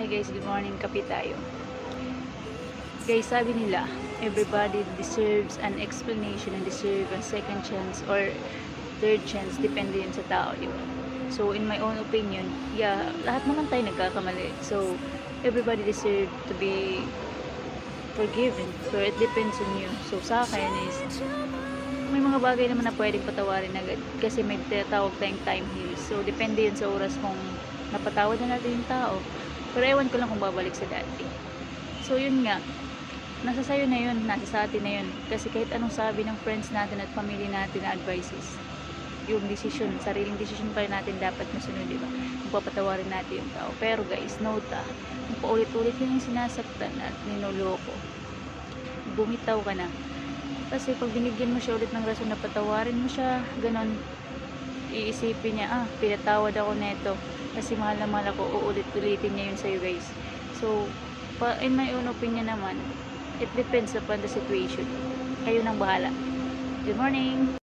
Hey guys, good morning. Kape tayo. Guys, sabi nila, everybody deserves an explanation and deserve a second chance or third chance, depende yun sa tao, di ba? So, in my own opinion, yeah, lahat naman tayo nagkakamali. So, everybody deserve to be forgiven, but it depends on you. So, sa akin is, may mga bagay naman na pwedeng patawarin agad kasi may tinatawag tayong time heals. So, depende yun sa oras kung napatawad na natin yung tao. Pero ewan ko lang kung babalik sa dati. So, yun nga. Nasa sayo na yun. Nasa sa atin na yun. Kasi kahit anong sabi ng friends natin at pamilya natin na advices, yung decision, sariling decision pa rin natin dapat masunod, diba? Kung papatawarin natin yung tao. Pero guys, note kung paulit-ulit yun yung sinasaktan at ninuloko, bumitaw ka na. Kasi pag binigyan mo siya ulit ng rason na patawarin mo siya, ganon, iisipin niya, pinatawad ako neto kasi mahal na mahal ako, uulit-ulitin niya yun sa'yo guys. So, in my own opinion naman, it depends upon the situation. Kayo nang bahala. Good morning!